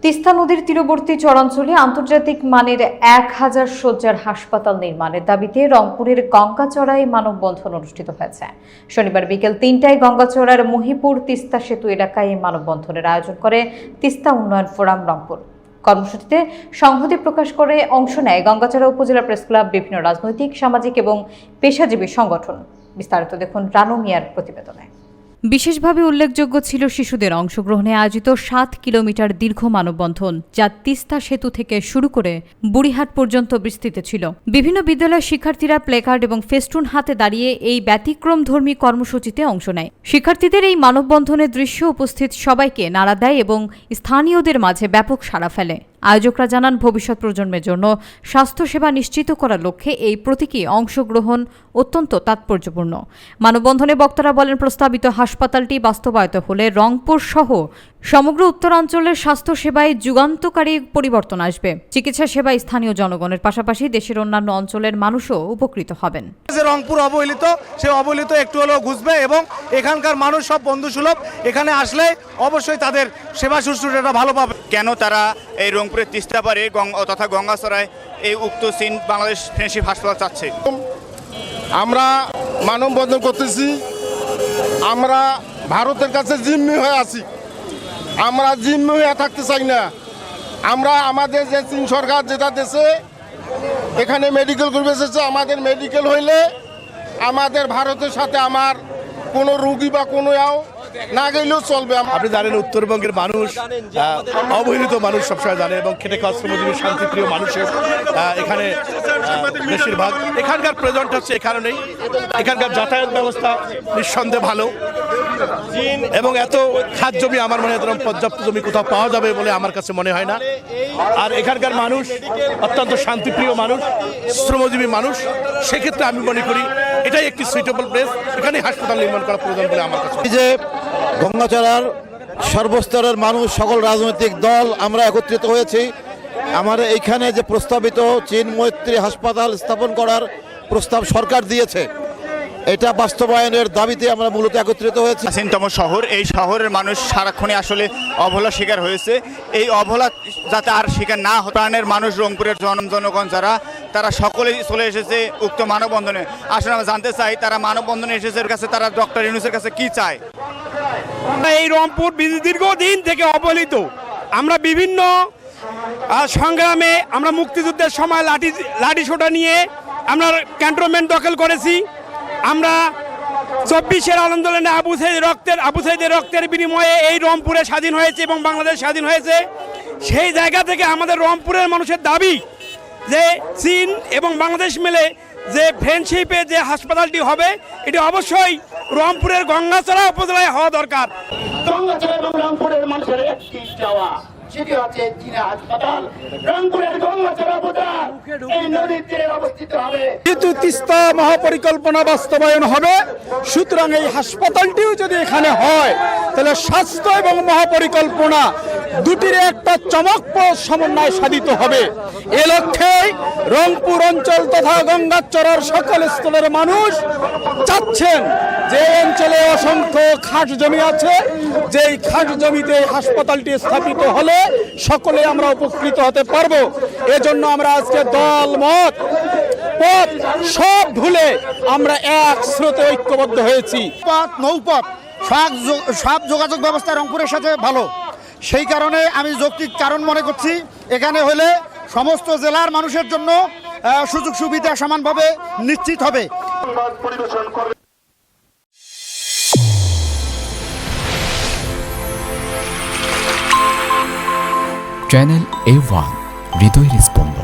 তিস্তা নদীর তীরবর্তী চরাঞ্চলে আন্তর্জাতিক মানের 1000 শয্যার হাসপাতাল নির্মাণের দাবিতে রংপুরের গঙ্গাচড়ায় মানববন্ধন অনুষ্ঠিত হয়েছে। শনিবার বিকেল 3টায় গঙ্গাচড়ার মহিপুর তিস্তা সেতু এলাকায় মানববন্ধনের আয়োজন করে তিস্তা উন্নয়ন ফোরাম রংপুর। কর্মসূচিতে সংহতি প্রকাশ করে অংশ নেয় গঙ্গাচড়া উপজেলা প্রেস ক্লাব, বিভিন্ন রাজনৈতিক, সামাজিক এবং পেশাজীবী সংগঠন। বিস্তারিত দেখুন রানু মিয়ার প্রতিবেদনে। বিশেষভাবে উল্লেখযোগ্য ছিল শিশুদের অংশগ্রহণে আয়োজিত 7 কিলোমিটার দীর্ঘ মানববন্ধন, যা তিস্তা সেতু থেকে শুরু করে বুড়িহাট পর্যন্ত বিস্তৃত ছিল। বিভিন্ন বিদ্যালয়ের শিক্ষার্থীরা প্লেকার্ড এবং ফেস্টুন হাতে দাঁড়িয়ে এই ব্যতিক্রমধর্মী কর্মসূচিতে অংশ নেয়। শিক্ষার্থীদের এই মানববন্ধনের দৃশ্য উপস্থিত সবাইকে নাড়া দেয় এবং স্থানীয়দের মাঝে ব্যাপক সাড়া ফেলে। আয়োজকরা জানান, ভবিষ্যৎ প্রজন্মের জন্য স্বাস্থ্যসেবা নিশ্চিত করার লক্ষ্যে এই প্রতীকী অংশগ্রহণ অত্যন্ত তাৎপর্যপূর্ণ। মানববন্ধনে বক্তারা বলেন, প্রস্তাবিত হাসপাতালটি বাস্তবায়িত হলে রংপুর সহ সমগ্র উত্তরাঞ্চলের স্বাস্থ্যসেবায় যুগান্তকারী পরিবর্তন আসবে। চিকিৎসা সেবায় স্থানীয় জনগণের পাশাপাশি দেশের অন্যান্য অঞ্চলের মানুষও উপকৃত হবেন। যে রংপুর অবহেলিত, সে অবহেলিত একটু হলেও ঘুষবে এবং এখানকার মানুষ সব বন্ধুসুলভ। এখানে আসলে অবশ্যই তাদের সেবা শুশ্রূষাটা ভালো পাবে। কেন তারা এই রংপুরের তিস্তাপাড়ে তথা গঙ্গাচড়ায় এই উক্ত চীন বাংলাদেশ ফ্রেন্ডশিপ হাসপাতাল চাচ্ছে? আমরা মানববন্ধন করতেছি। আমরা ভারতের কাছে জিম্মি হয়ে আছি, আমরা জিম্মি হয়ে থাকতে চাই না। আমরা আমাদের যে চীন সরকার যেটা দেশে এখানে মেডিকেল করে এসেছে, আমাদের মেডিকেল হইলে আমাদের ভারতের সাথে আমার কোনো রুগী বা কোনো না গেলেও চলবে। আপনি জানেন, উত্তরবঙ্গের মানুষ অবহেলিত মানুষ সবসময় জানে এবং খেটে খাওয়া শ্রমজীবী শান্তিপ্রিয় মানুষের এখানে বেশিরভাগ। এখানকার প্রেজেন্ট হচ্ছে এ কারণেই, এখানকার যাতায়াত ব্যবস্থা নিঃসন্দেহে ভালো এবং এত খাদ জমি আমার মনে হয় পর্যাপ্ত জমি কোথাও পাওয়া যাবে বলে আমার কাছে মনে হয় না। আর এখানকার মানুষ অত্যন্ত শান্তিপ্রিয় মানুষ, শ্রমজীবী মানুষ। সেক্ষেত্রে আমি মনে করি এটাই একটি সুইটেবল প্লেস, এখানে হাসপাতাল নির্মাণ করা প্রয়োজন বলে আমার কাছে। যে গঙ্গাচড়ার সর্বস্তরের মানুষ, সকল রাজনৈতিক দল আমরা একত্রিত হয়েছি। আমার এইখানে যে প্রস্তাবিত চীন মৈত্রী হাসপাতাল স্থাপন করার প্রস্তাব সরকার দিয়েছে, এটা বাস্তবায়নের দাবিতে আমরা মূলত একত্রিত হয়েছি। প্রাচীনতম শহর, এই শহরের মানুষ সারাক্ষণে আসলে অবহেলার শিকার হয়েছে। এই অবহেলা যাতে আর শিকার না হয়, প্রাণের মানুষ রংপুরের জনগণ যারা, তারা সকলেই চলে এসেছে উক্ত মানববন্ধনে। আসলে আমরা জানতে চাই তারা মানববন্ধনে এসেছে কাছে তারা ডক্টর ইউনূসের কাছে কি চায়। এই রংপুর দীর্ঘদিন থেকে অবহেলিত। আমরা বিভিন্ন সংগ্রামে, আমরা মুক্তিযুদ্ধের সময় লাঠি সোটা নিয়ে আমরা ক্যান্টনমেন্ট দখল করেছি। আমরা 24-এর আন্দোলনে আবু সাইদের রক্তের বিনিময়ে এই রংপুরে স্বাধীন হয়েছে এবং বাংলাদেশ স্বাধীন হয়েছে। সেই জায়গা থেকে আমাদের রংপুরের মানুষের দাবি যে চীন এবং বাংলাদেশ মিলে যে ফ্রেন্ডশিপে যে হাসপাতালটি হবে, এটি অবশ্যই রংপুরের গঙ্গাচড়া উপজেলায় হওয়া দরকার। গঙ্গাচড়া এবং রংপুরের মানুষের একটি চাওয়া, সেটি হচ্ছে চীনা হাসপাতাল রংপুরের গঙ্গাচড়া উপজেলা এই নদীর তীরে অবস্থিত হবে। যেহেতু তিস্তা মহাপরিকল্পনা বাস্তবায়ন হবে, সুতরাং এই হাসপাতালটিও যদি এখানে হয়, তাহলে স্বাস্থ্য এবং মহাপরিকল্পনা দুটির একটা চমকপ্রদ সমন্বয় সাধিত হবে। এ লক্ষ্যে রংপুর অঞ্চল তথা গঙ্গাচড়ার সকল স্তরের মানুষ চাচ্ছেন যে অঞ্চলে অসংখ্য খাস জমি আছে, যেই খাস জমিতে হাসপাতালটি স্থাপিত হলে সকলে আমরা উপকৃত হতে পারবো। এজন্য আমরা আজকে দল মত পথ সব ভুলে আমরা এক স্রোতে ঐক্যবদ্ধ হয়েছি। নৌপথ সব যোগাযোগ ব্যবস্থা রংপুরের সাথে ভালো, সেই কারণে আমি যৌক্তিক কারণ মনে করছি এখানে হলে সমস্ত জেলার মানুষের জন্য সুযোগ সুবিধা সমানভাবে নিশ্চিত হবে। চ্যানেল A1 হৃদয়ের স্পন্দন।